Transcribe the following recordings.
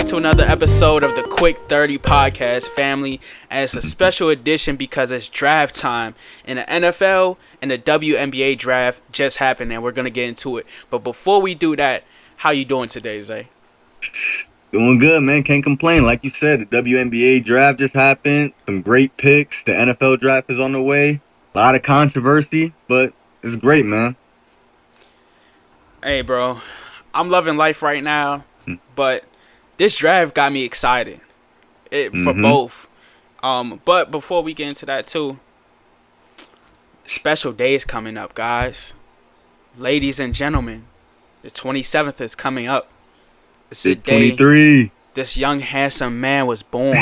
to another episode of the Quick 30 Podcast family, and it's a special edition because it's draft time in the NFL, and the WNBA Draft just happened, and we're gonna get into it. But before we do that, how you doing today, Zay? Doing good, man. Can't complain. Like you said, the WNBA Draft just happened. Some great picks. The NFL Draft is on the way. A lot of controversy, but it's great, man. Hey, bro, I'm loving life right now, but this draft got me excited for both. But before we get into that too, special days coming up, guys. Ladies and gentlemen, the 27th is coming up. It's the day 23. This young handsome man was born.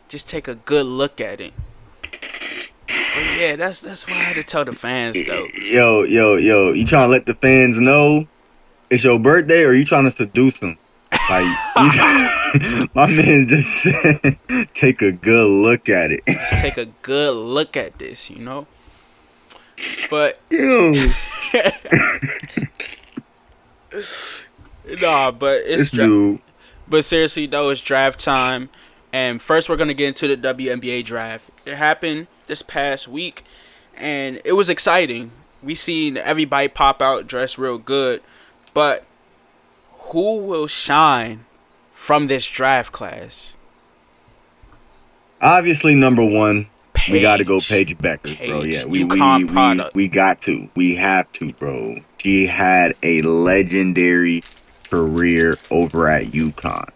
Just take a good look at it. But yeah, that's why I had to tell the fans though. Yo. You trying to let the fans know it's your birthday, or you trying to seduce them? Like, my man just said, take a good look at it. Just take a good look at this, you know? But Yo. Nah, but it's but seriously though, it's draft time. And first we're gonna get into the WNBA draft. It happened this past week and it was exciting. We seen everybody pop out dressed real good. But who will shine from this draft class? Obviously, number one, Paige. we got to go Paige Beckers, bro. Yeah, we got to. We have to, bro. She had a legendary career over at UConn.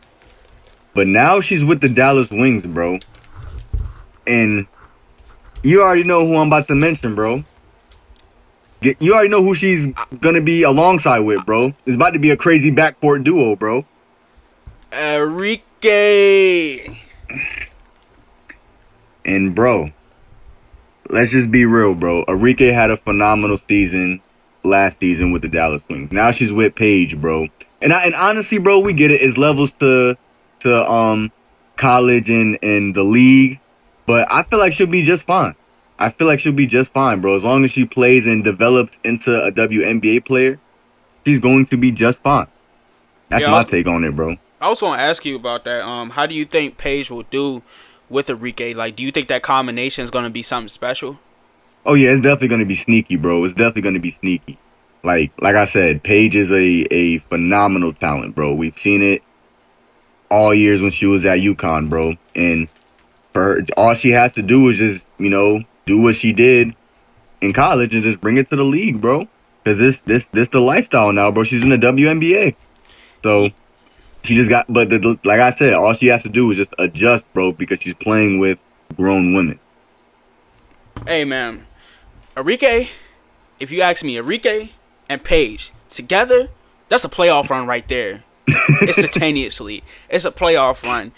But now she's with the Dallas Wings, bro. And you already know who I'm about to mention, bro. You already know who she's going to be alongside with, bro. It's about to be a crazy backcourt duo, bro. Enrique. And, bro, let's just be real, bro. Enrique had a phenomenal season last season with the Dallas Wings. Now she's with Paige, bro. And honestly, bro, we get it. It's levels to college and the league. But I feel like she'll be just fine. Bro. As long as she plays and develops into a WNBA player, she's going to be just fine. That's my take on it, bro. I was going to ask you about that. How do you think Paige will do with Enrique? Like, do you think that combination is going to be something special? Oh, yeah, it's definitely going to be sneaky, bro. Like I said, Paige is a phenomenal talent, bro. We've seen it all years when she was at UConn, bro. And for her, all she has to do is just, do what she did in college and just bring it to the league, bro. Because this the lifestyle now, bro. She's in the WNBA. So she just got, but like I said, all she has to do is just adjust, bro, because she's playing with grown women. Hey, man. Enrique, if you ask me, Enrique and Paige together, that's a playoff run right there. Instantaneously. It's a playoff run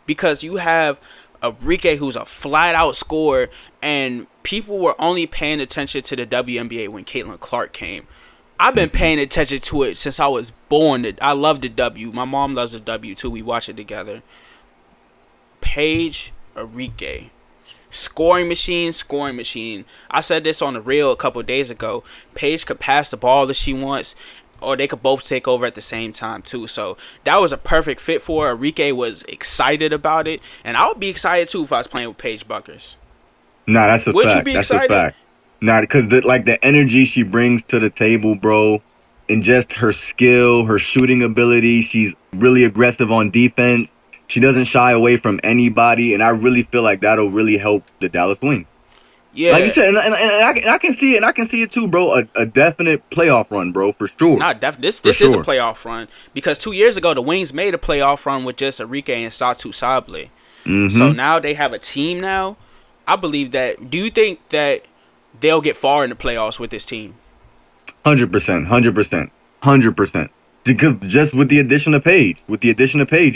because you have Enrique, who's a flat-out scorer, and people were only paying attention to the WNBA when Caitlin Clark came. I've been paying attention to it since I was born. I love the W. My mom loves the W, too. We watch it together. Paige, Enrique. Scoring machine. I said this on the reel a couple days ago. Paige could pass the ball if she wants, or they could both take over at the same time too. So that was a perfect fit for her. Enrique was excited about it, and I would be excited too if I was playing with Paige Buckers. Nah, that's a fact. Would you be excited? A fact. Nah, because the energy she brings to the table, bro, and just her skill, her shooting ability. She's really aggressive on defense. She doesn't shy away from anybody, and I really feel like that'll really help the Dallas Wings. Yeah, like you said, and I can see it, and I can see it too, bro. A definite playoff run, bro, for sure. Nah, this is a playoff run because 2 years ago the Wings made a playoff run with just Enrique and Satu Sable. So now they have a team now. I believe that. Do you think that they'll get far in the playoffs with this team? 100%. Because just with the addition of Paige,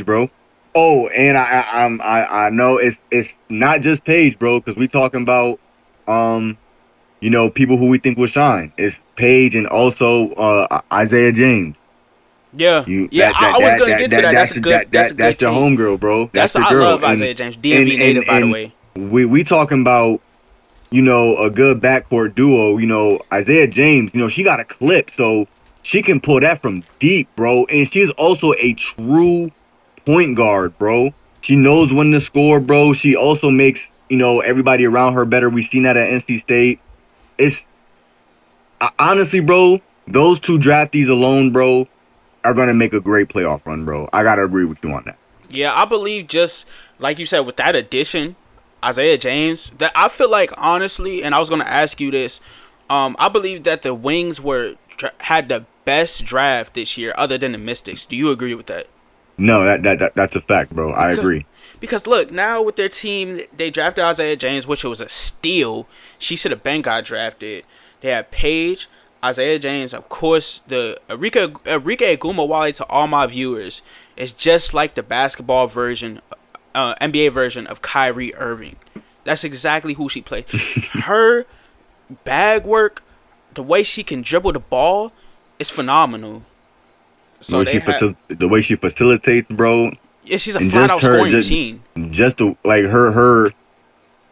bro. Oh, and I know it's not just Paige, bro, because we talking about people who we think will shine. It's Paige and also Isaiah James. Yeah, I was gonna get to that. That's a good. That's your homegirl, bro. That's your girl. I love Isaiah James, DMV native, by the way. We talking about a good backcourt duo. Isaiah James, she got a clip, so she can pull that from deep, bro. And she's also a true point guard, bro. She knows when to score, bro. She also makes, everybody around her better. We seen that at NC State. It's honestly, bro, those two draftees alone, bro, are going to make a great playoff run, bro. I got to agree with you on that. Yeah, I believe just like you said with that addition, Isaiah James, that I feel like honestly, and I was going to ask you this, I believe that the Wings had the best draft this year other than the Mystics. Do you agree with that? No, that's a fact, bro. I agree. Because look, now with their team, they drafted Isaiah James, which was a steal. She should have been got drafted. They had Paige, Isaiah James, of course. The Enrique Agumawale, to all my viewers, is just like the basketball version, NBA version of Kyrie Irving. That's exactly who she played. Her bag work, the way she can dribble the ball, is phenomenal. So the way she facilitates, bro. Yeah, she's a flat out scoring machine. Just like her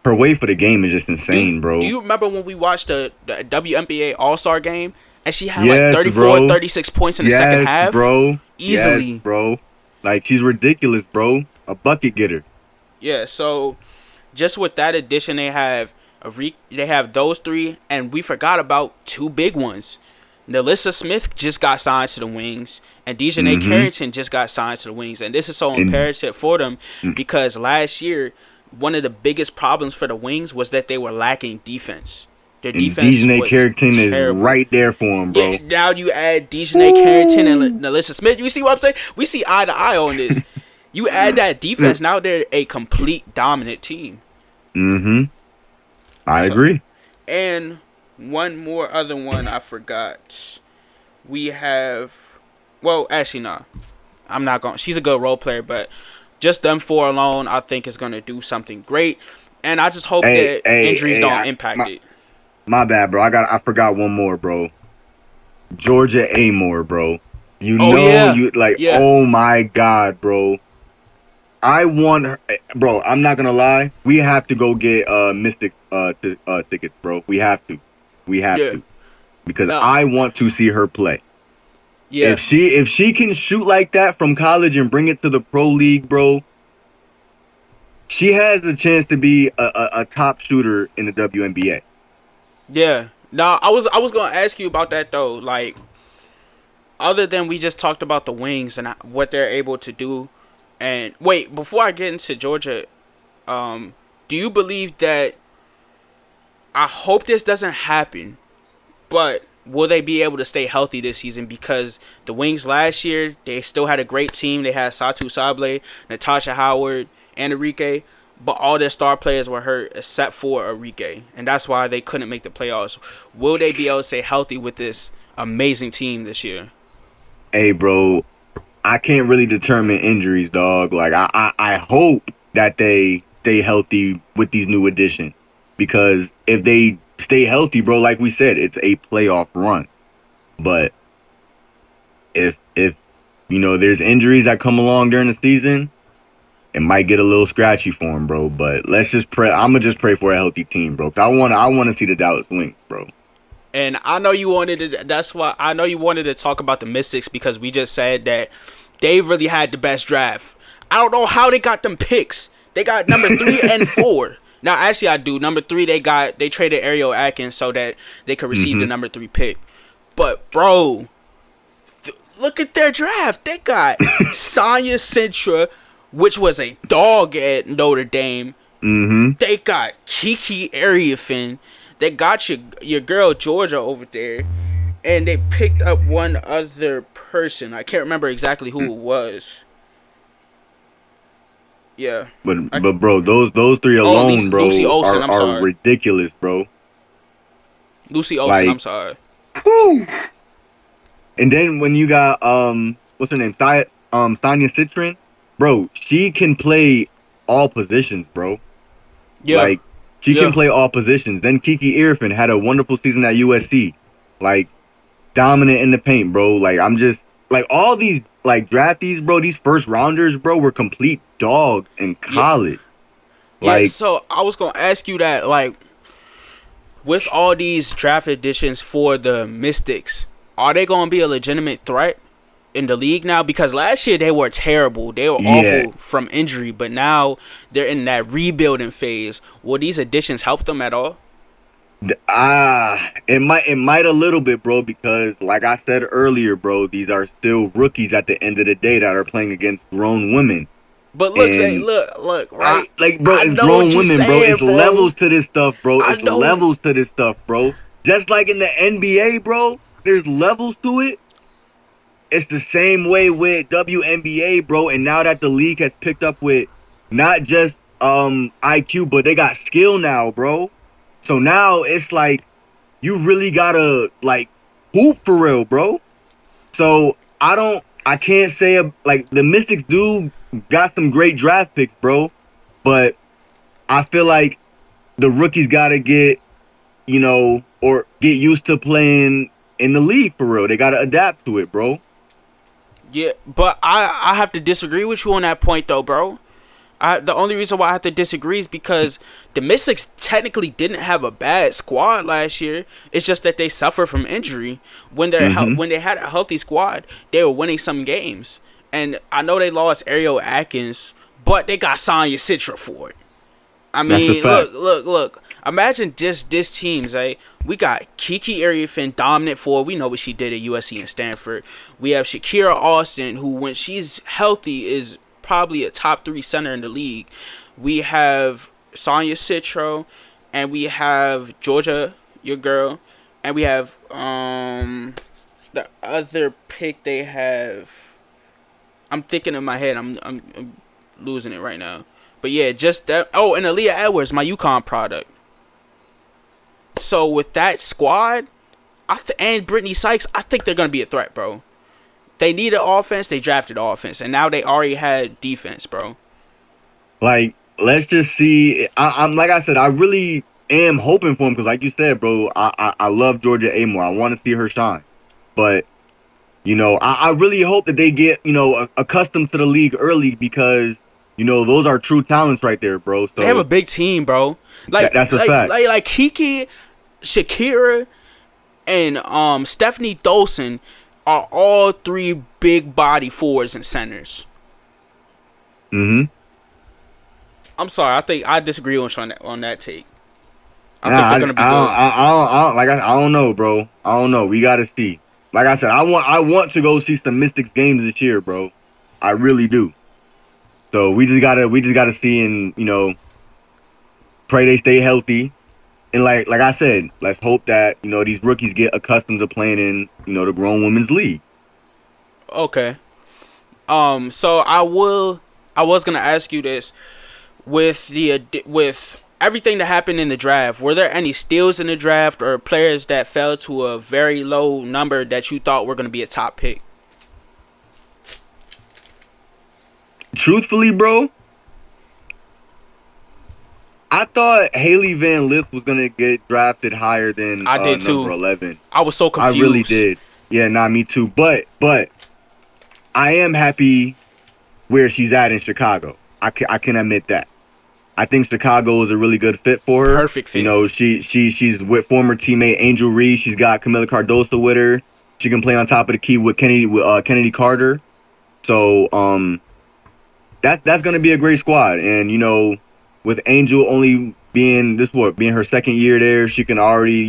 way for the game is just insane, bro. Do you remember when we watched the WNBA All-Star game and she had like 34, 36 points in the second half? Bro. Easily. Yes, bro. Like, she's ridiculous, bro. A bucket getter. Yeah, so just with that addition, they have those three, and we forgot about two big ones. Nalissa Smith just got signed to the Wings, and Dejanay Carrington just got signed to the Wings. And this is so imperative for them because last year, one of the biggest problems for the Wings was that they were lacking defense. Their defense Dejanay Carrington terrible. Is right there for him, bro. Yeah, now you add Dejanay Carrington and Nalissa Smith. You see what I'm saying? We see eye to eye on this. You add that defense, now they're a complete dominant team. I agree. And one more other one I forgot. We have, well, actually, nah. I'm not going. She's a good role player, but just them four alone, I think is going to do something great. And I just hope that injuries don't impact it. My bad, bro. I forgot one more, bro. Georgia Amore, bro. Oh my God, bro. I want her, bro. I'm not gonna lie. We have to go get Mystics tickets, bro. We have to because I want to see her play. Yeah. If she can shoot like that from college and bring it to the pro league, bro, she has a chance to be a top shooter in the WNBA. Yeah. No, I was gonna ask you about that though. Like, other than we just talked about the Wings and what they're able to do. And wait, before I get into Georgia, do you believe that? I hope this doesn't happen, but will they be able to stay healthy this season? Because the Wings last year, they still had a great team. They had Satu Sablé, Natasha Howard, and Enrique, but all their star players were hurt except for Enrique, and that's why they couldn't make the playoffs. Will they be able to stay healthy with this amazing team this year? Hey, bro, I can't really determine injuries, dog. Like, I hope that they stay healthy with these new additions. Because if they stay healthy, bro, like we said, it's a playoff run. But if there's injuries that come along during the season, it might get a little scratchy for them, bro. But let's just pray. I'm gonna just pray for a healthy team, bro. 'Cause I want to see the Dallas Wings, bro. And I know you wanted to. That's why I know you wanted to talk about the Mystics, because we just said that they really had the best draft. I don't know how they got them picks. They got number 3 and 4. Now, actually, I do. Number 3, they traded Ariel Atkins so that they could receive the number 3 pick. But, bro, look at their draft. They got Sonia Sintra, which was a dog at Notre Dame. They got Kiki Ariafin. They got your girl Georgia over there. And they picked up one other person. I can't remember exactly who it was. Yeah. But bro, those three alone, bro, Lucy Olsen, are ridiculous, bro. Lucy Olsen, I'm sorry. Whew. And then when you got what's her name? Sonia Citrin, bro, she can play all positions, bro. Yeah. Like, she can play all positions. Then Kiki Irfin had a wonderful season at USC. Like, dominant in the paint, bro. Like, I'm just like, all these like draftees, bro, these first rounders, bro, were complete dogs in college. Like, so I was gonna ask you that, like, with all these draft additions for the Mystics, are they gonna be a legitimate threat in the league now? Because last year they were terrible. They were awful from injury, but now they're in that rebuilding phase. Will these additions help them at all? It might a little bit, bro, because like I said earlier, bro, these are still rookies at the end of the day that are playing against grown women. But look, Zay, look, right? Bro, it's grown women, bro. It's levels to this stuff, bro. It's levels to this stuff, bro. Just like in the NBA, bro, there's levels to it. It's the same way with WNBA, bro. And now that the league has picked up with not just IQ, but they got skill now, bro. So now it's like you really gotta like hoop for real, bro. So I can't say like the Mystics do got some great draft picks, bro. But I feel like the rookies gotta get, or get used to playing in the league for real. They gotta adapt to it, bro. Yeah, but I have to disagree with you on that point though, bro. The only reason why I have to disagree is because the Mystics technically didn't have a bad squad last year. It's just that they suffered from injury. When when they had a healthy squad, they were winning some games. And I know they lost Ariel Atkins, but they got Sonya Citra for it. I mean, look. Imagine just this team, Zay. We got Kiki Ariafin, dominant forward. We know what she did at USC and Stanford. We have Shakira Austin, who when she's healthy is probably a top 3 center in the league. We have Sonya Citro, and we have Georgia, your girl, and we have the other pick they have. I'm thinking in my head. I'm losing it right now. But yeah, just that. Oh, and Aaliyah Edwards, my UConn product. So with that squad, and Brittany Sykes, I think they're gonna be a threat, bro. They needed offense, they drafted offense, and now they already had defense, bro. Like, let's just see. I'm like I said, I really am hoping for him because, like you said, bro, I love Georgia Amore. I want to see her shine, but I really hope that they get accustomed to the league early because those are true talents right there, bro. So they have a big team, bro. Like that's a fact. Like Kiki, Shakira, and Stephanie Dolson are all 3 big body forwards and centers. I'm sorry. I think I disagree on that take. I think they're gonna be good. I don't know, bro. I don't know. We gotta see. Like I said, I want to go see some Mystics games this year, bro. I really do. So we just gotta see and pray they stay healthy. And like I said, let's hope that these rookies get accustomed to playing in the grown women's league. Okay. So I was gonna ask you this with everything that happened in the draft. Were there any steals in the draft or players that fell to a very low number that you thought were gonna be a top pick? Truthfully, bro, I thought Haley Van Lith was gonna get drafted higher than I did number too. 11. I was so confused. I really did. Yeah, me too. But I am happy where she's at in Chicago. I can admit that. I think Chicago is a really good fit for her. Perfect fit. She's with former teammate Angel Reese. She's got Camila Cardoso with her. She can play on top of the key with Kennedy Carter. So that's gonna be a great squad. And with Angel only being her second year there, she can already,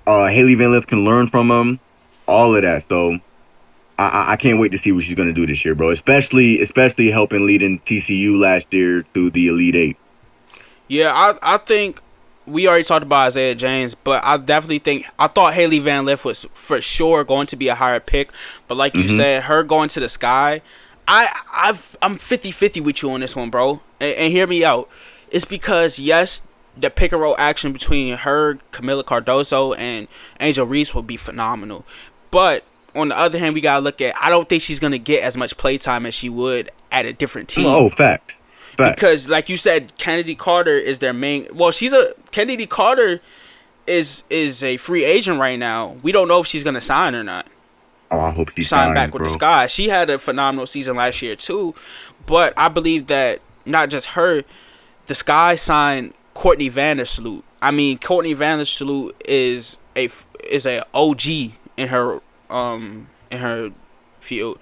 Haley Van Lith can learn from him, all of that. So I can't wait to see what she's gonna do this year, bro. Especially helping leading TCU last year to the Elite Eight. Yeah, I think we already talked about Isaiah James, but I definitely thought Haley Van Lith was for sure going to be a higher pick. But like you said, her going to the Sky, I'm 50-50 with you on this one, bro. And hear me out. It's because, yes, the pick and roll action between her, Camila Cardoso, and Angel Reese will be phenomenal. But on the other hand, we gotta look at, I don't think she's gonna get as much playtime as she would at a different team. Oh, fact. Because, like you said, Kennedy Carter is their main. Well, Kennedy Carter is a free agent right now. We don't know if she's gonna sign or not. Oh, I hope she sign back with the Sky. She had a phenomenal season last year too, but I believe that not just her, the Sky signed Courtney Vandersloot. I mean, Courtney Vandersloot is a OG in her field.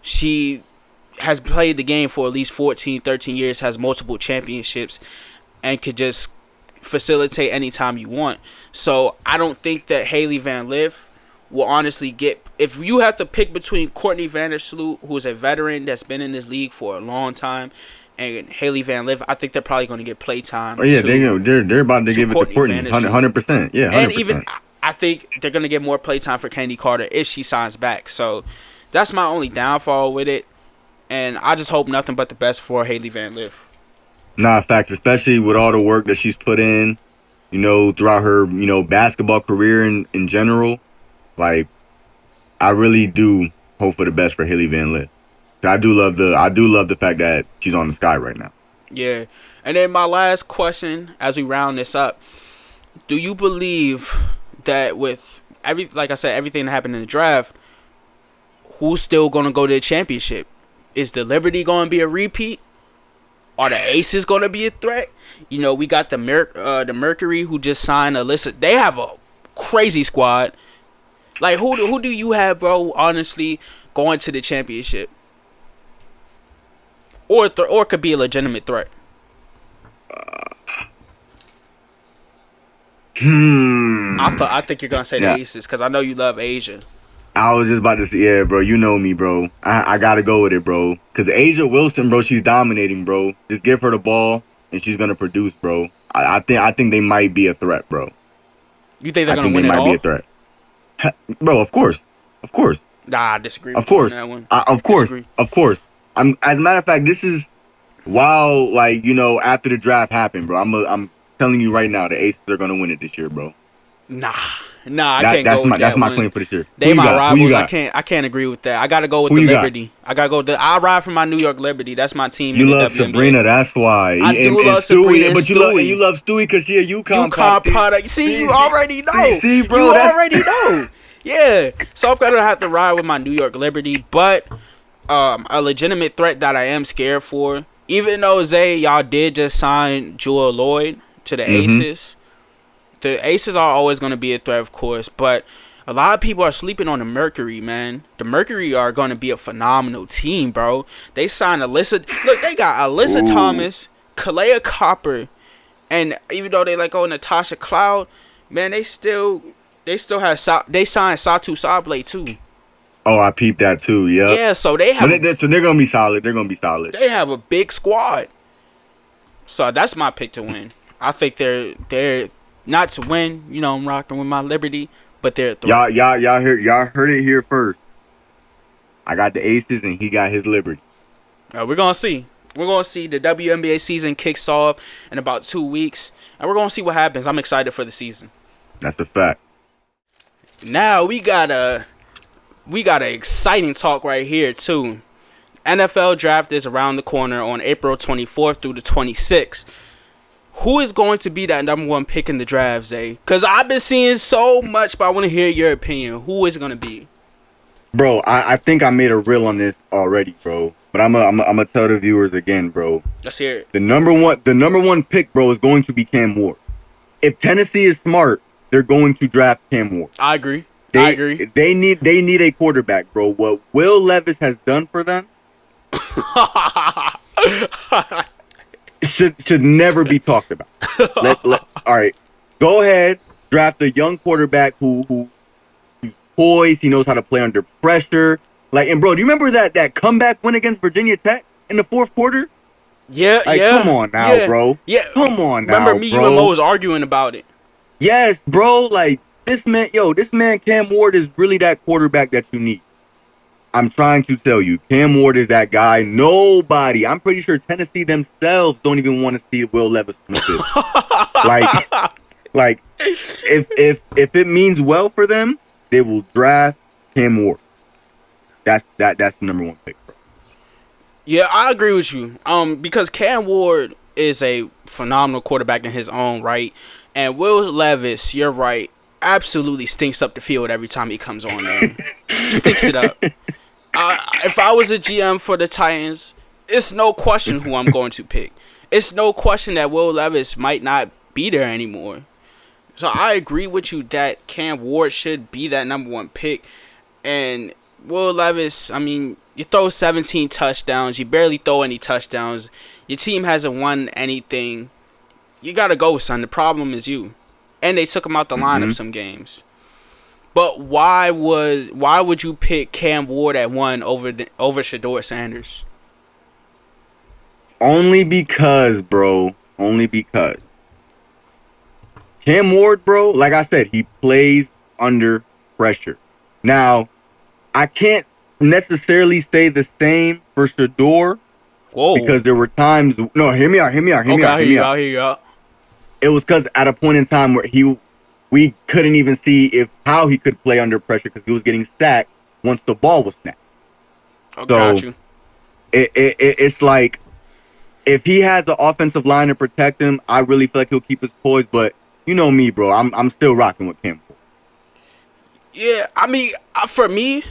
She has played the game for at least 14, 13 years, has multiple championships, and could just facilitate anytime you want. So I don't think that Hailey Van Lith will honestly get... If you have to pick between Courtney Vandersloot, who's a veteran that's been in this league for a long time, and Hailey Van Lith, I think they're probably going to get play time. Oh yeah, they're about to give it to Courtney, 100%. Yeah, 100%. And even I think they're going to get more play time for Candy Carter if she signs back. So that's my only downfall with it, and I just hope nothing but the best for Hailey Van Lith. Nah, facts, especially with all the work that she's put in, throughout her, basketball career in general. Like, I really do hope for the best for Hailey Van Lith. I do love the fact that she's on the sky right now. Yeah. And then my last question, as we round this up, do you believe that with everything that happened in the draft, who's still gonna go to the championship? Is the Liberty gonna be a repeat? Are the Aces gonna be a threat? We got the Mercury, who just signed Alyssa. They have a crazy squad. Like, who do you have, bro, honestly, going to the championship? Or could be a legitimate threat. I think you're gonna say the Aces, because I know you love Asia. I was just about to say, yeah, bro. You know me, bro. I gotta go with it, bro. Because Asia Wilson, bro, she's dominating, bro. Just give her the ball, and she's gonna produce, bro. I think they might be a threat, bro. You think they're gonna win it all? They might be a threat, bro. Of course. Nah, I disagree. Of course, on that one. Of course. As a matter of fact, this is while after the draft happened, bro. I'm telling you right now, the Aces are gonna win it this year, bro. Nah, I can't go with that. That's my claim for this year. They my rivals. I can't agree with that. I gotta go with the Liberty. I gotta go. I ride for my New York Liberty. That's my team. You love Sabrina, that's why. I do love Sabrina, but you love Stewie because she a UConn product. See, you already know. See, bro, you already know. Yeah, so I'm gonna have to ride with my New York Liberty, but a legitimate threat that I am scared for. Even though y'all did just sign Jewel Lloyd to the Aces. The Aces are always going to be a threat, of course, but a lot of people are sleeping on the Mercury, man. The Mercury are going to be a phenomenal team, bro. They signed Alyssa. Look, they got Alyssa Thomas, Kalea Copper, and even though they Natasha Cloud, man, they still have they signed Satu Sablé too. Oh, I peeped that too. Yeah. Yeah, so they have. So they're gonna be solid. They're gonna be solid. They have a big squad. So that's my pick to win. I think they're. Not to win, I'm rocking with my Liberty, but they're y'all heard it here first. I got the Aces and he got his Liberty. We're gonna see. We're gonna see. The WNBA season kicks off in about 2 weeks, and we're gonna see what happens. I'm excited for the season. That's a fact. Now we got an exciting talk right here too. NFL draft is around the corner on April 24th through the 26th. Who is going to be that number one pick in the draft, Zay? Because I've been seeing so much, but I want to hear your opinion. Who is it going to be? Bro, I think I made a reel on this already, bro. But I'm gonna tell the viewers again, bro. Let's hear it. The number one pick, bro, is going to be Cam Ward. If Tennessee is smart, they're going to draft Cam Ward. I agree. They need a quarterback, bro. What Will Levis has done for them should never be talked about. All right, go ahead, draft a young quarterback who's poised. He knows how to play under pressure. And bro, do you remember that comeback win against Virginia Tech in the fourth quarter? Yeah. Come on now, bro. Yeah, come on now. Remember me, you and Mo was arguing about it. Yes, bro. This man, Cam Ward is really that quarterback that you need. I'm trying to tell you, Cam Ward is that guy. Nobody, I'm pretty sure Tennessee themselves don't even want to see Will Levis from the field. If it means well for them, they will draft Cam Ward. That's the number one pick, bro. Yeah, I agree with you. Because Cam Ward is a phenomenal quarterback in his own right, and Will Levis, you're right, absolutely stinks up the field every time he comes on there. He stinks it up. If I was a GM for the Titans, it's no question who I'm going to pick. It's no question that Will Levis might not be there anymore. So I agree with you that Cam Ward should be that number one pick. And Will Levis, I mean, you throw 17 touchdowns. You barely throw any touchdowns. Your team hasn't won anything. You gotta go, son. The problem is you. And they took him out the lineup some games. But why would you pick Cam Ward at 1 over Shedeur Sanders? Only because, bro. Only because. Cam Ward, bro, like I said, he plays under pressure. Now, I can't necessarily say the same for Shedeur. Whoa. Because there were times... No, hear me out. Okay, I hear you out. It was because at a point in time where we couldn't even see how he could play under pressure because he was getting sacked once the ball was snapped. Oh, got you. It's like, if he has the offensive line to protect him, I really feel like he'll keep his poise. But you know me, bro. I'm still rocking with Cam. Yeah, I mean, for me,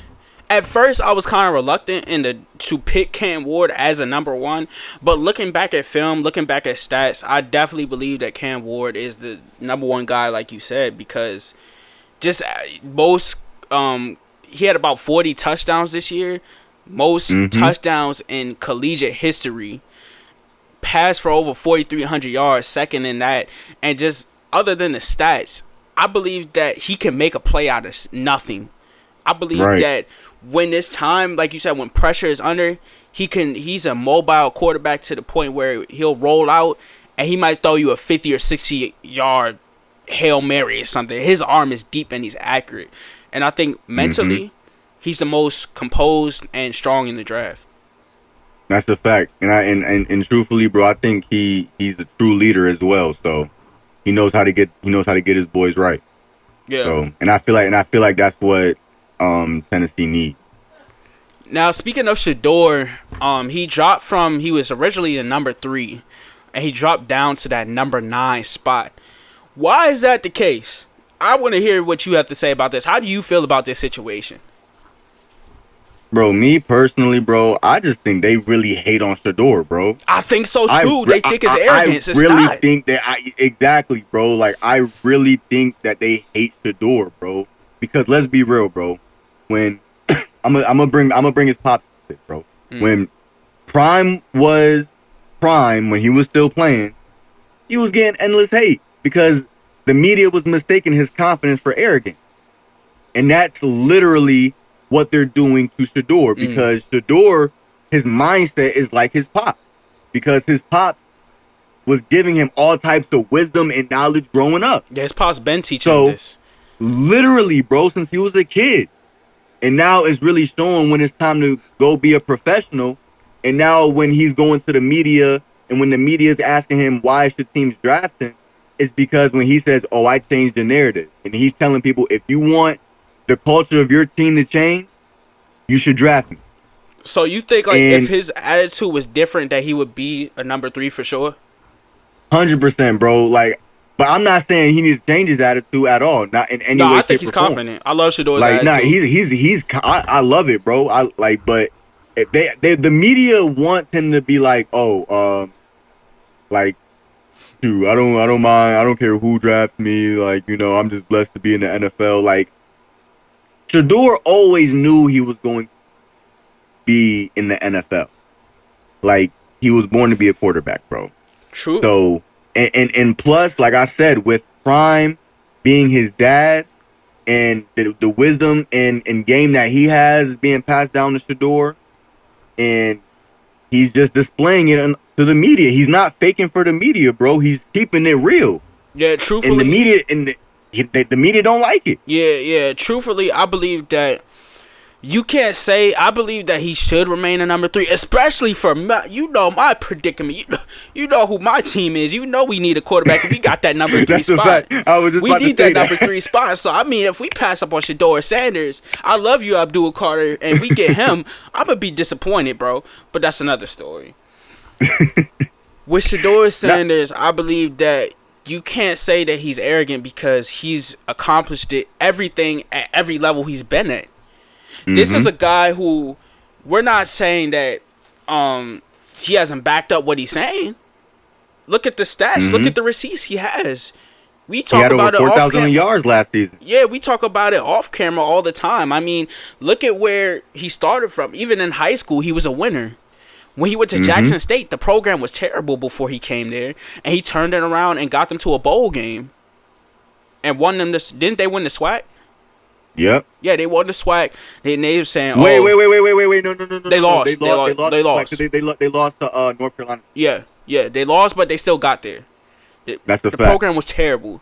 at first I was kind of reluctant to pick Cam Ward as a number 1. But looking back at film, looking back at stats, I definitely believe that Cam Ward is the number 1 guy, like you said, because just most he had about 40 touchdowns this year, most touchdowns in collegiate history. Passed for over 4,300 yards, second in that, and just other than the stats, I believe that he can make a play out of nothing. I believe that when it's time, like you said, when pressure is under, he's a mobile quarterback to the point where he'll roll out and he might throw you a 50 or 60 yard Hail Mary or something. His arm is deep and he's accurate. And I think mentally, he's the most composed and strong in the draft. That's a fact. And truthfully, bro, I think he's a true leader as well. So he knows how to get his boys right. Yeah. So and I feel like that's what Tennessee needs. Now, speaking of Shedeur, he was originally the number 3, and he dropped down to that number 9 spot. Why is that the case? I want to hear what you have to say about this. How do you feel about this situation? Bro, me personally, bro, I just think they really hate on Shedeur, bro. I think so too. They think it's arrogance. I really think that exactly, bro. Like, I really think that they hate Shedeur, bro. Because let's be real, bro. When I'm gonna bring his pops to this, bro. When Prime was Prime, when he was still playing, he was getting endless hate because the media was mistaking his confidence for arrogance, and that's literally what they're doing to Shedeur, because Shedeur, his mindset is like his pop, because his pop was giving him all types of wisdom and knowledge growing up. Yeah, his pop's been teaching him this. Literally, bro, since he was a kid. And now it's really showing when it's time to go be a professional. And now when he's going to the media and when the media is asking him why should teams draft him, it's because when he says, oh, I changed the narrative. And he's telling people, if you want the culture of your team to change, you should draft me. So you think if his attitude was different that he would be a number 3 for sure? 100%, bro. Like, but I'm not saying he needs to change his attitude at all. Not in any way. I think he's confident. I love Shedeur's attitude. He's I love it, bro. But the media wants him to be like, like, dude, I don't mind. I don't care who drafts me. Like, I'm just blessed to be in the NFL. Like, Shedeur always knew he was going to be in the NFL. Like, he was born to be a quarterback, bro. True. So, and plus, like I said, with Prime being his dad and the wisdom and game that he has is being passed down to Shedeur, and he's just displaying it to the media. He's not faking for the media, bro. He's keeping it real. Yeah, truthfully. And the media don't like it. Yeah. Truthfully, I believe that you can't say. I believe that he should remain a number 3, especially for my predicament. You know who my team is. You know we need a quarterback. We got that number 3 That's spot. We need that number 3 spot. So I mean, if we pass up on Shedeur Sanders, I love you, Abdul Carter, and we get him, I'm gonna be disappointed, bro. But that's another story. With Shedeur Sanders, I believe that you can't say that he's arrogant because he's accomplished everything at every level he's been at. This is a guy who we're not saying that he hasn't backed up what he's saying. Look at the stats. Look at the receipts he has. We He talk had over about it off 4,000 camera. yards last season. Yeah, we talk about it off camera all the time. I mean, look at where he started from. Even in high school, he was a winner. When he went to Jackson State, the program was terrible before he came there, and he turned it around and got them to a bowl game, and won them. Didn't they win the SWAC? Yep. Yeah, they won the SWAC. They were saying, Wait. No. They lost. They lost. They lost to North Carolina. Yeah, they lost, but they still got there. That's a the fact. program was terrible.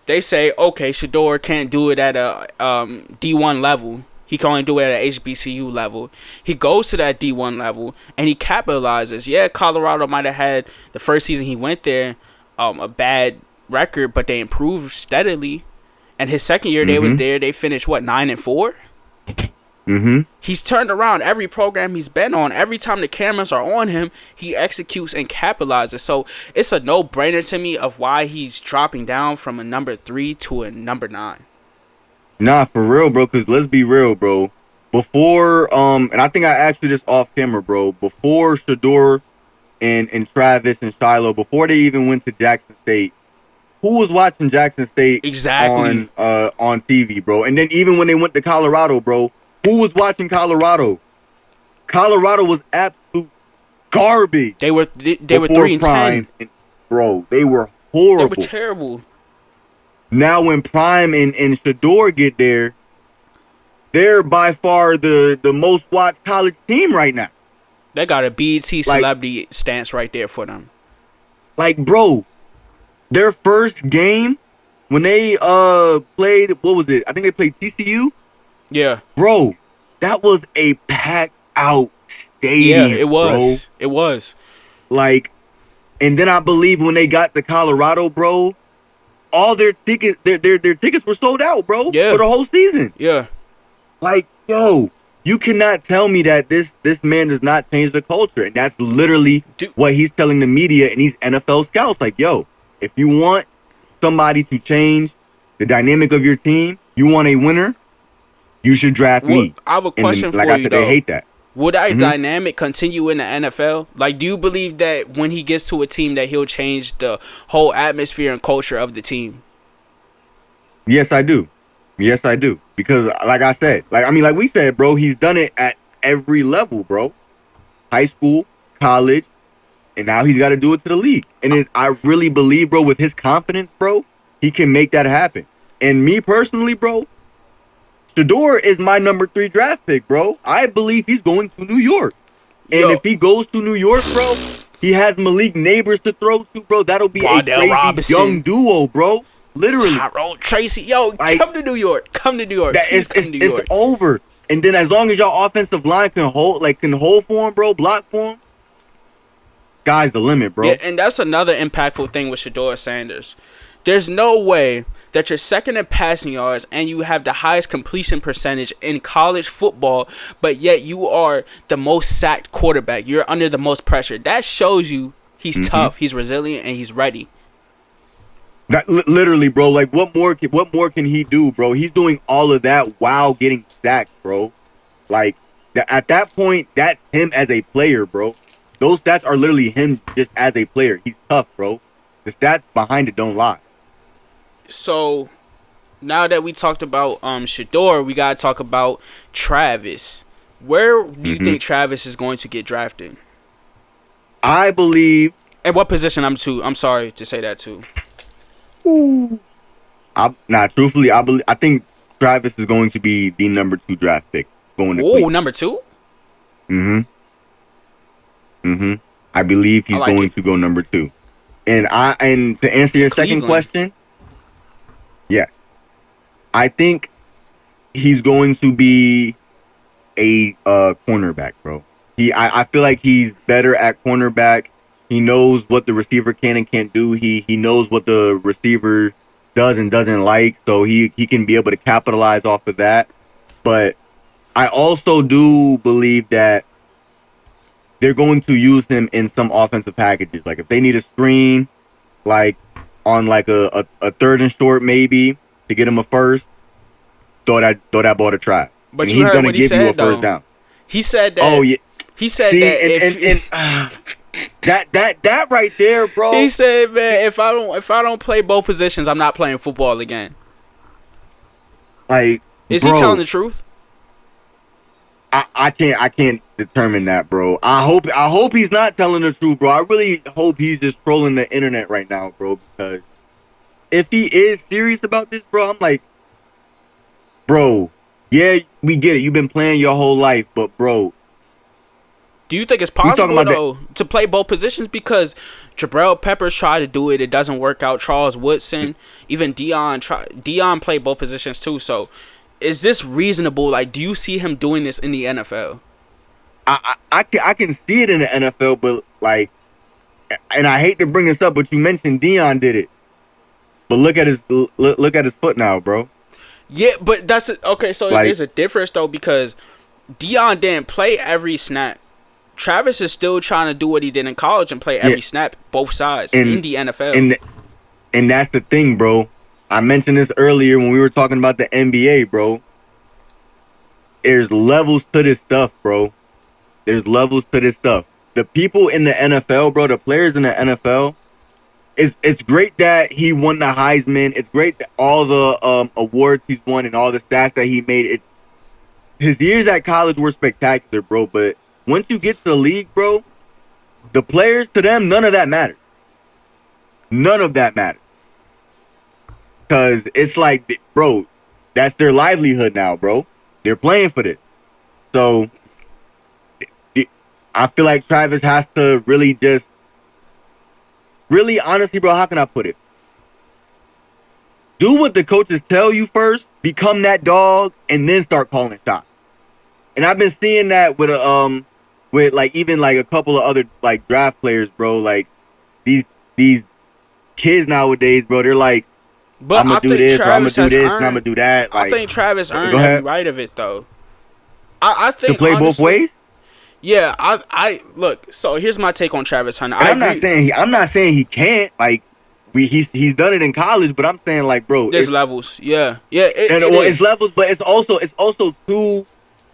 They say, okay, Shador can't do it at a D1 level. He can only do it at a HBCU level. He goes to that D1 level, and he capitalizes. Yeah, Colorado might have had, the first season he went there, a bad record, but they improved steadily. And his second year they was there, they finished, 9-4? He's turned around every program he's been on. Every time the cameras are on him, he executes and capitalizes. So it's a no-brainer to me of why he's dropping down from a number 3 to a number 9. Nah, for real, bro. Because let's be real, bro. Before, and I think I asked you this off camera, bro. Before Shador and Travis and Shiloh, before they even went to Jackson State, who was watching Jackson State exactly on TV, bro? And then even when they went to Colorado, bro, who was watching Colorado? Colorado was absolute garbage. They were 3-10, bro. They were horrible. They were terrible. Now when Prime and Shador get there, they're by far the most watched college team right now. They got a BET celebrity stance right there for them. Like, bro, their first game when they played, what was it? I think they played TCU. Yeah, bro, that was a packed out stadium. Yeah, it was. Bro. It was. Like, and then I believe when they got to Colorado, bro, all their tickets, their tickets were sold out, bro. Yeah. For the whole season. Yeah. Like, yo, you cannot tell me that this man does not change the culture, and that's literally what he's telling the media and these NFL scouts. Like, yo, if you want somebody to change the dynamic of your team, you want a winner, you should draft me. I have a question for you, like I said, though. they hate that. Would that dynamic continue in the NFL? Like, do you believe that when he gets to a team that he'll change the whole atmosphere and culture of the team? Yes, I do. Yes, I do. Because, like I said, like we said, bro, he's done it at every level, bro. High school, college, and now he's got to do it to the league. And I really believe, bro, with his confidence, bro, he can make that happen. And me personally, bro, Shador is my number 3 draft pick, bro. I believe he's going to New York. And if he goes to New York, bro, he has Malik Neighbors to throw to, bro. That'll be Wardell a crazy Robinson. young duo, bro. Literally. Tyrone Tracy. Yo, like, come to New York. Come to New York. It's over. And then as long as y'all offensive line can hold for him, bro, block for him, sky's the limit, bro. Yeah, and that's another impactful thing with Shador Sanders. There's no way that you're second in passing yards and you have the highest completion percentage in college football, but yet you are the most sacked quarterback. You're under the most pressure. That shows you he's tough, he's resilient, and he's ready. That literally, bro. Like, what more can he do, bro? He's doing all of that while getting sacked, bro. Like, at that point, that's him as a player, bro. Those stats are literally him just as a player. He's tough, bro. The stats behind it don't lie. So, now that we talked about Shador, we gotta talk about Travis. Where do you think Travis is going to get drafted? I believe. And what position? I'm sorry to say that too. Truthfully, I think Travis is going to be the number 2 draft pick going to Cleveland. Number 2? I believe he's going to go number 2. And to answer your second question, yes. I think he's going to be a cornerback, bro. I feel like he's better at cornerback. He knows what the receiver can and can't do. He knows what the receiver does and doesn't like, so he can be able to capitalize off of that. But I also do believe that they're going to use him in some offensive packages. Like, if they need a screen, like on like a 3rd and short maybe to get him a first, throw that ball to try. But he's going to give you a first down. He said that. Oh yeah. He said that. That right there, bro. He said, "Man, if I don't play both positions, I'm not playing football again." Like, Is bro, he telling the truth? I can't determine that, bro. I hope he's not telling the truth, bro. I really hope he's just trolling the internet right now, bro. Because if he is serious about this, bro, I'm like, bro, yeah, we get it. You've been playing your whole life, but bro, Do you think it's we talking possible about though to play both positions? Because Jabril Peppers tried to do it, it doesn't work out. Charles Woodson, even Dion played both positions too. So, is this reasonable? Like, do you see him doing this in the NFL? I can see it in the NFL, but like, and I hate to bring this up, but you mentioned Dion did it, but look at his foot now, bro. Yeah, but that's okay. So Like, there's a difference though, because Dion didn't play every snap. Travis is still trying to do what he did in college and play every snap, both sides in the NFL. And that's the thing, bro. I mentioned this earlier when we were talking about the NBA, bro. There's levels to this stuff, bro. There's levels to this stuff. The people in the NFL, bro, the players in the NFL, it's great that he won the Heisman. It's great that all the awards he's won and all the stats that he made. His years at college were spectacular, bro. But once you get to the league, bro, the players, to them, none of that matters. None of that matters. Because it's like, bro, that's their livelihood now, bro. They're playing for this. So, I feel like Travis has to really just, really honestly, bro, how can I put it? Do what the coaches tell you first, become that dog, and then start calling shots. And I've been seeing that with like even like a couple of other like draft players, bro. Like these kids nowadays, bro, they're like, But I'm gonna do this, or I'm gonna do this, and I'm gonna do that. Like, I think Travis earned every right of it, though. I think to play honestly, both ways. Yeah, I look. So here's my take on Travis Hunter. I'm not saying he can't. Like, he's done it in college, but I'm saying like, bro, there's levels. Yeah. It's levels, but it's also too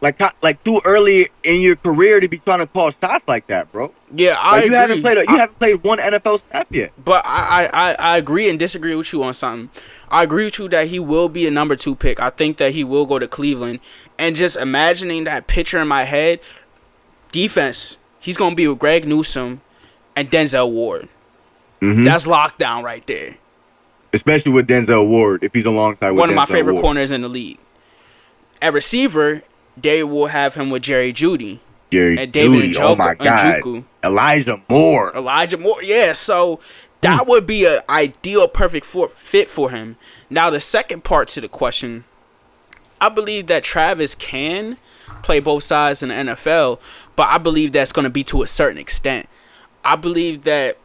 like too early in your career to be trying to call shots like that, bro. Yeah, I agree. You haven't played one NFL snap yet. But I agree and disagree with you on something. I agree with you that he will be a number 2 pick. I think that he will go to Cleveland. And just imagining that picture in my head, defense, he's gonna be with Greg Newsome and Denzel Ward. Mm-hmm. That's lockdown right there. Especially with Denzel Ward, if he's alongside with one of my Denzel favorite Ward. corners in the league. At receiver, they will have him with Jerry Jeudy. And David Njoku. Oh my God. Njoku. Elijah Moore. Yeah, so that would be an ideal, perfect fit for him. Now, the second part to the question, I believe that Travis can play both sides in the NFL, but I believe that's going to be to a certain extent. I believe that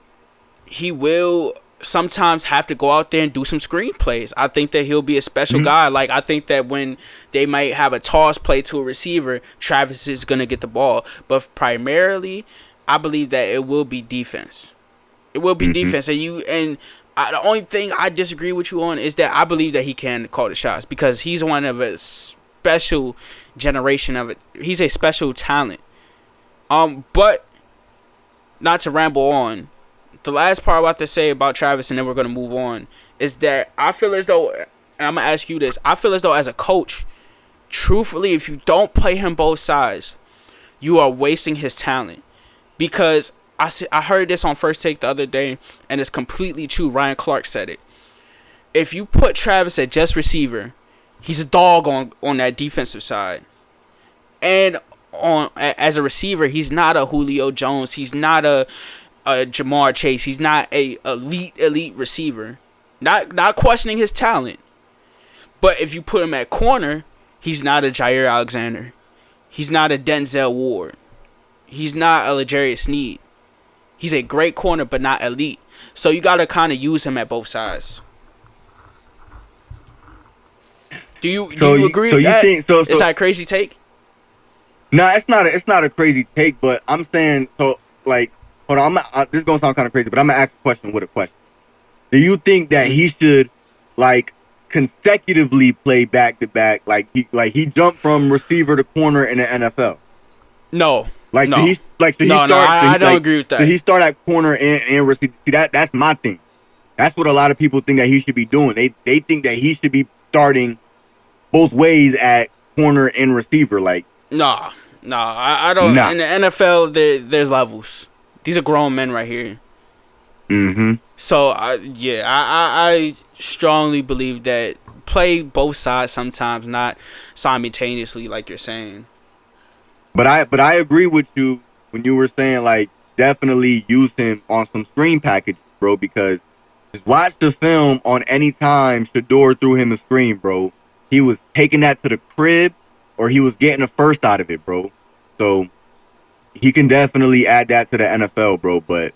he will sometimes have to go out there and do some screenplays. I think that he'll be a special guy. Like, I think that when they might have a toss play to a receiver, Travis is going to get the ball. But primarily, I believe that it will be defense. It will be defense. The only thing I disagree with you on is that I believe that he can call the shots because he's one of a special generation of it. He's a special talent. But not to ramble on, the last part I want to say about Travis, and then we're going to move on, is that I feel as though, and I'm going to ask you this, I feel as though as a coach, truthfully, if you don't play him both sides, you are wasting his talent. Because I heard this on First Take the other day, and it's completely true. Ryan Clark said it. If you put Travis at just receiver, he's a dog on that defensive side. And as a receiver, he's not a Julio Jones. He's not a Jamar Chase. He's not a elite receiver. Not questioning his talent. But if you put him at corner, he's not a Jair Alexander. He's not a Denzel Ward. He's not a L'Jarius Sneed. He's a great corner, but not elite. So you got to kind of use him at both sides. Do you agree with that? Is that a crazy take? No, it's not a crazy take, but I'm saying, so, like, hold on, this is going to sound kind of crazy, but I'm going to ask a question with a question. Do you think that he should, like, consecutively play back-to-back, like he jumped from receiver to corner in the NFL? No. Like, No, should he no, no. start? I don't agree with Should that. he start at corner and receiver? See, that's my thing. That's what a lot of people think that he should be doing. They think that he should be starting both ways at corner and receiver. Like, Nah, nah. I don't. nah. In the NFL, there's levels. These are grown men right here. Mm-hmm. So I strongly believe that play both sides sometimes, not simultaneously, like you're saying. But I agree with you when you were saying, like, definitely use him on some screen packages, bro, because just watch the film on any time Shador threw him a screen, bro. He was taking that to the crib or he was getting a first out of it, bro. So he can definitely add that to the NFL, bro. But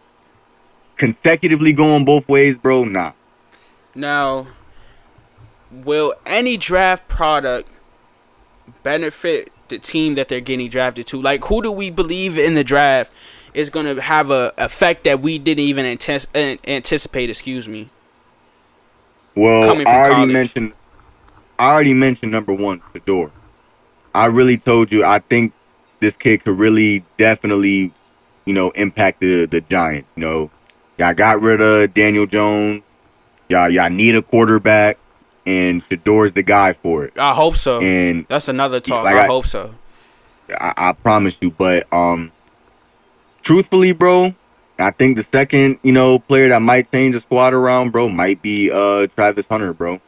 consecutively going both ways, bro, nah. Now, will any draft product benefit the team that they're getting drafted to? Like, who do we believe in the draft is going to have a effect that we didn't even anticipate? Excuse me. Well, Coming from college. I already mentioned number one, Shador. I really told you I think this kid could really definitely, impact the Giants. Y'all got rid of Daniel Jones. Y'all need a quarterback, and Shador's the guy for it. I hope so. And That's another talk. like I hope so. I promise you. But truthfully, bro, I think the second player that might change the squad around, bro, might be Travis Hunter, bro.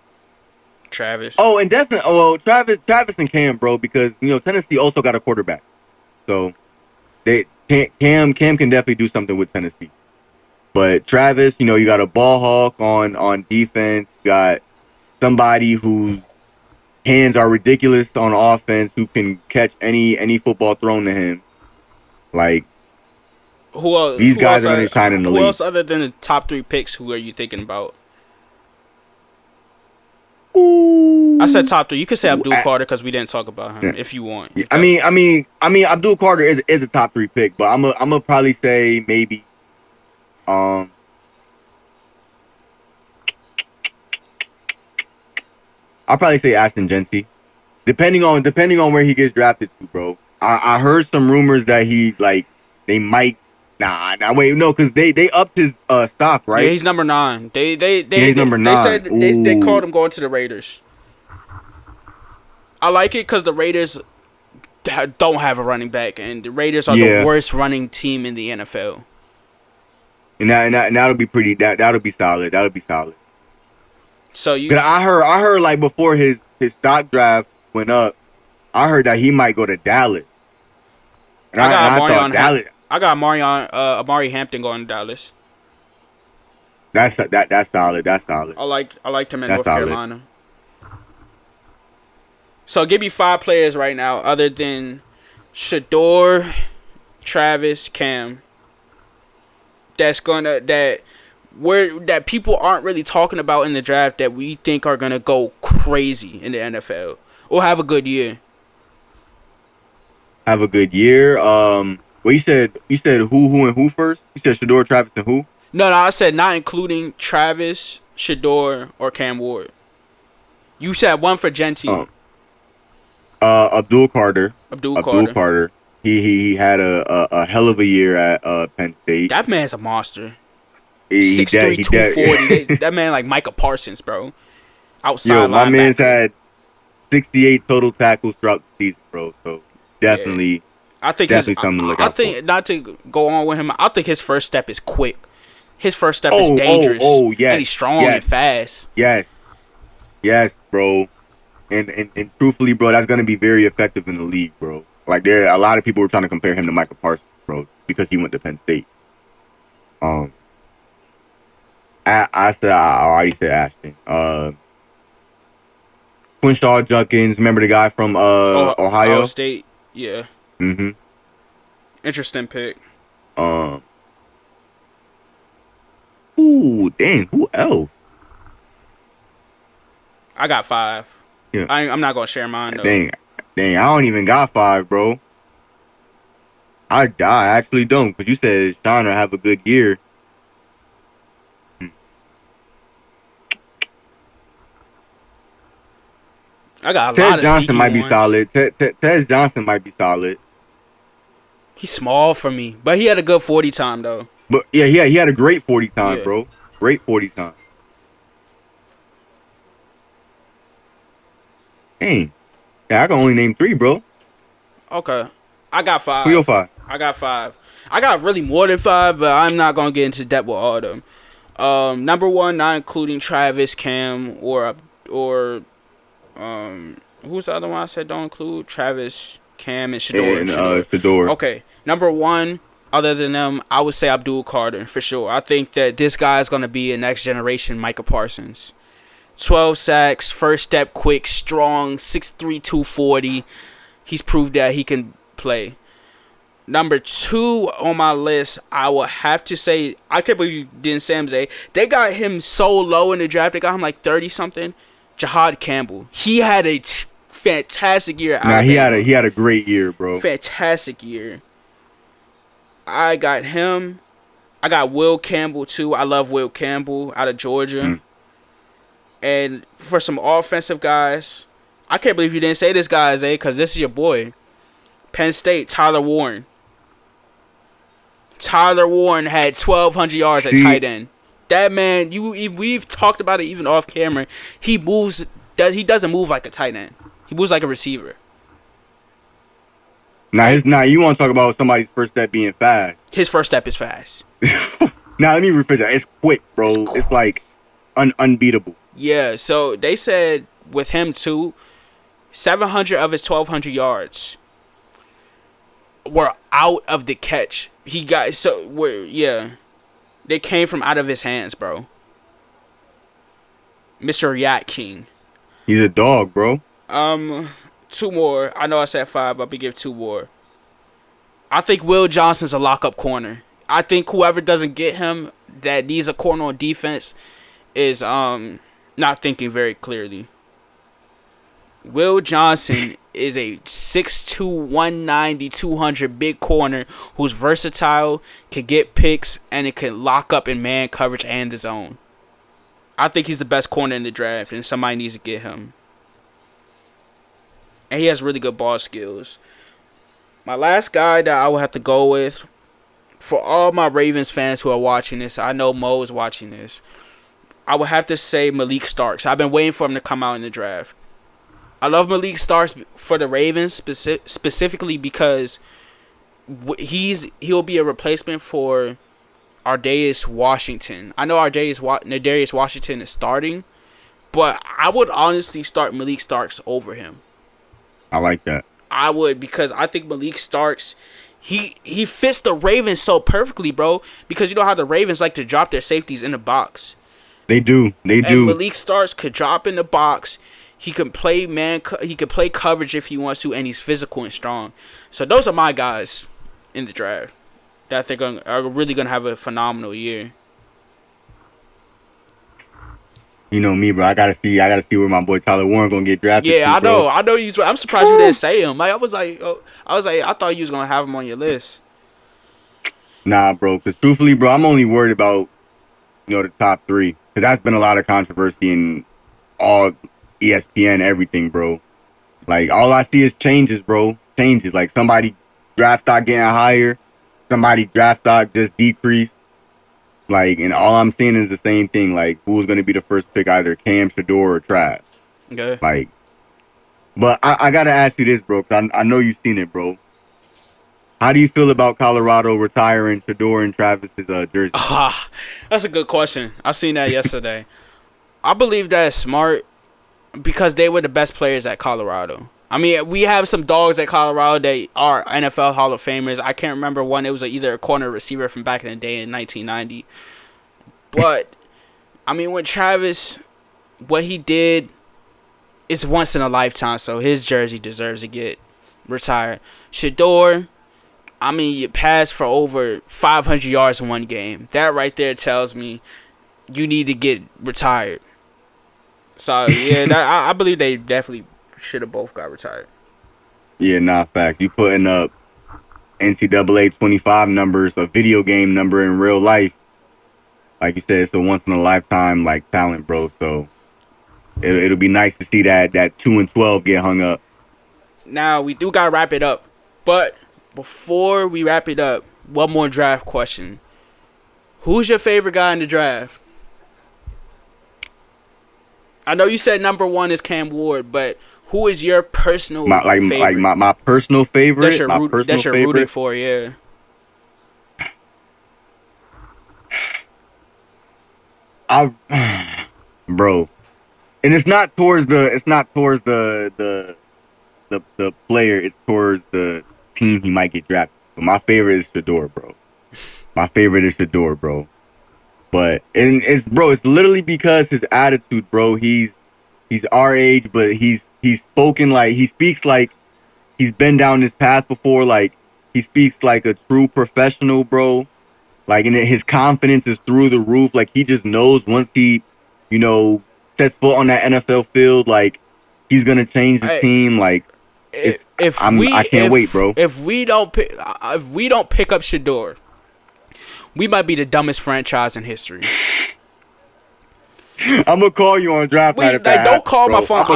Travis. Oh, and definitely, well, Travis and Cam, bro, because Tennessee also got a quarterback, so Cam can definitely do something with Tennessee. But Travis, you got a ball hawk on defense. You got somebody whose hands are ridiculous on offense, who can catch any football thrown to him. Like, these guys are going to shine in the league. Who else other than the top 3 picks? Who are you thinking about? Ooh. I said top 3. You could say Abdul Carter because we didn't talk about him. If you want, I mean, Abdul Carter is a top 3 pick, but I'm gonna probably say maybe, I'll probably say Ashton Genty, depending on where he gets drafted to, bro. I heard some rumors that they might. Wait, no, because they upped his stock, right? Yeah, he's number 9. He's number 9. They said they called him going to the Raiders. I like it because the Raiders don't have a running back, and the Raiders are the worst running team in the NFL. And that'll be pretty. That'll be solid. That'll be solid. So I heard like before his stock draft went up, I heard that he might go to Dallas. And I got Amari Hampton going to Dallas. That's solid. That's solid. I liked him in North Carolina. So give me 5 players right now, other than Shador, Travis, Cam. That people aren't really talking about in the draft that we think are gonna go crazy in the NFL or have a good year. Have a good year. Well, you said who and who first? You said Shador, Travis, and who? No, I said not including Travis, Shador, or Cam Ward. You said one for Genty. Abdul Carter. Abdul Carter. He had a hell of a year at Penn State. That man's a monster. 6'3", 240. That man like Micah Parsons, bro. Outside linebacker. My man's had 68 total tackles throughout the season, bro. So definitely, I think definitely something to look out for. Not to go on with him, I think his first step is quick. His first step is dangerous. Oh, yes. And he's strong and fast. Yes, bro. And truthfully, bro, that's gonna be very effective in the league, bro. Like, a lot of people were trying to compare him to Micah Parsons, bro, because he went to Penn State. I already said Ashton. Quinshaw Judkins, remember the guy from Ohio State? Yeah. Mm-hmm. Interesting pick. Ooh, dang, who else? I got 5. Yeah. I'm not gonna share mine though. Dang, I don't even got 5, bro. I actually don't, because you said Shiner have a good year. I got a lot of Johnson might be ones. solid. Tez Johnson might be solid. He's small for me, but he had a good 40 time though. But yeah, he had a great 40 time, Yeah. bro. Great 40 time. Dang. Yeah, I can only name 3, bro. Okay. I got 5. Who your 5? I got 5. I got really more than 5, but I'm not gonna get into depth with all of them. Number 1, not including Travis, Cam, or who's the other one I said don't include? Travis, Cam, and Shador. And Shador. Okay. Number 1, other than them, I would say Abdul Carter for sure. I think that this guy is gonna be a next generation Micah Parsons. 12 sacks, first step quick, strong, 6'3", 240. He's proved that he can play. Number 2 on my list, I will have to say, I can't believe you didn't say him, Zay. They got him so low in the draft. They got him like 30-something. Jahad Campbell. He had a fantastic year. Nah, he had a great year, bro. Fantastic year. I got him. I got Will Campbell, too. I love Will Campbell out of Georgia. And for some offensive guys, I can't believe you didn't say this guy, Zay, because this is your boy. Penn State, Tyler Warren. Tyler Warren had 1,200 yards at tight end. That man, we've talked about it even off camera. He doesn't move like a tight end. He moves like a receiver. Now you want to talk about somebody's first step being fast. His first step is fast. Now let me rephrase that. It's quick, bro. It's like unbeatable. Yeah, so they said with him too, 700 of his 1,200 yards were out of the catch. They came from out of his hands, bro. Mr. Yak King. He's a dog, bro. 2 more. I know I said 5, but I'm gonna give 2 more. I think Will Johnson's a lockup corner. I think whoever doesn't get him that needs a corner on defense is not thinking very clearly. Will Johnson is a 6'2", 190, 200 big corner who's versatile, can get picks, and it can lock up in man coverage and the zone. I think he's the best corner in the draft, and somebody needs to get him. And he has really good ball skills. My last guy that I will have to go with, for all my Ravens fans who are watching this, I know Mo is watching this, I would have to say Malik Starks. I've been waiting for him to come out in the draft. I love Malik Starks for the Ravens specifically because he'll be a replacement for Ardarius Washington. I know Ardarius Washington is starting, but I would honestly start Malik Starks over him. I like that. I would, because I think Malik Starks, he fits the Ravens so perfectly, bro. Because you know how the Ravens like to drop their safeties in the box. They do. And Malik Starks could drop in the box. He can play he can play coverage if he wants to, and he's physical and strong. So those are my guys in the draft that I think are really gonna have a phenomenal year. You know me, bro. I gotta see where my boy Tyler Warren gonna get drafted. Yeah, to, bro. I know. I'm surprised you didn't say him. Like I was like, I thought you was gonna have him on your list. Nah, bro. Because truthfully, bro, I'm only worried about the top 3. Because that's been a lot of controversy in all ESPN, everything, bro. Like all I see is changes, bro. Changes. Like somebody draft stock getting higher, somebody draft stock just decreased. Like, and all I'm seeing is the same thing. Like, who's going to be the first pick, either Cam, Shador, or Trav? Okay. Like, but I got to ask you this, bro, because I know you've seen it, bro. How do you feel about Colorado retiring Shador and Travis's jersey? That's a good question. I seen that yesterday. I believe that is smart because they were the best players at Colorado. I mean, we have some dogs at Colorado that are NFL Hall of Famers. I can't remember one. It was either a corner or receiver from back in the day in 1990. But, I mean, with Travis, what he did is once in a lifetime, so his jersey deserves to get retired. Shador, I mean, you passed for over 500 yards in one game. That right there tells me you need to get retired. So, yeah, I believe they definitely should have both got retired. Yeah, nah, fact. You putting up NCAA 25 numbers, a video game number in real life. Like you said, it's a once in a lifetime like talent, bro. So it'll be nice to see that 2 and 12 get hung up. Now we do gotta wrap it up, but before we wrap it up, one more draft question. Who's your favorite guy in the draft? I know you said number one is Cam Ward, but who is your personal favorite? My personal favorite. That you're rooting for, yeah. Bro, and it's not towards the player. It's towards the team he might get drafted. But my favorite is Shador, bro. But it's literally because his attitude, bro. He's our age, but he's spoken like he speaks like he's been down this path before. Like he speaks like a true professional, bro. Like, and his confidence is through the roof. Like he just knows once he, sets foot on that NFL field, like he's gonna change the team. Like I can't wait, bro. If we don't pick up Shador, we might be the dumbest franchise in history. I'm gonna call you on draft night. Don't call my phone.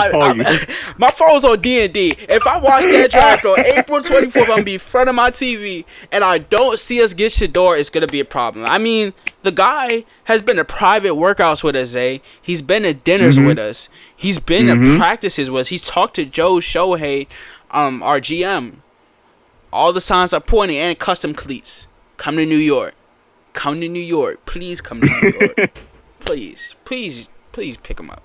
My phone's on D&D. If I watch that draft on April 24th, I'm gonna be in front of my TV, and I don't see us get Shador, it's gonna be a problem. I mean, the guy has been to private workouts with us, Zay. He's been to dinners with us. He's been to practices with us. He's talked to Joe Shohei, our GM. All the signs are pointing, and custom cleats. Come to New York. Please come to New York. Please pick him up.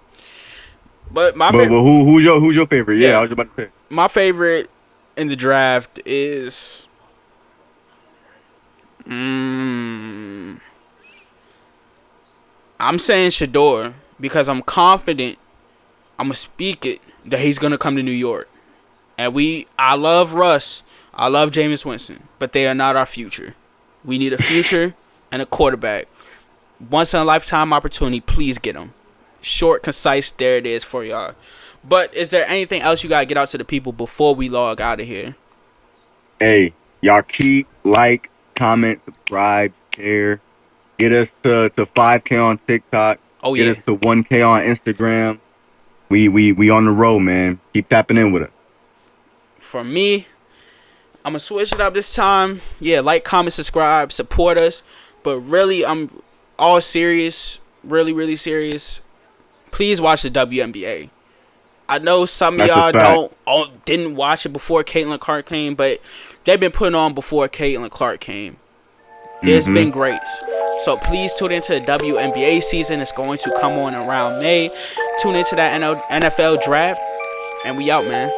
But who's your favorite? Yeah, I was about to say. My favorite in the draft is I'm saying Shador because I'm confident I'm gonna speak it that he's gonna come to New York. And I love Russ. I love Jameis Winston, but they are not our future. We need a future and a quarterback. Once in a lifetime opportunity, please get them. Short, concise, there it is for y'all. But is there anything else you gotta get out to the people before we log out of here? Hey, y'all keep like, comment, subscribe, share. Get us to 5K on TikTok. Oh yeah. Get us to 1K on Instagram. We on the road, man. Keep tapping in with us. For me, I'm gonna switch it up this time. Yeah, like, comment, subscribe, support us. But really, I'm all serious, really serious. Please watch the WNBA. I know some of y'all didn't watch it before Caitlin Clark came, but they've been putting on before Caitlin Clark came. It's been great. So please tune into the WNBA season. It's going to come on around May. Tune into that NFL draft, and we out, man.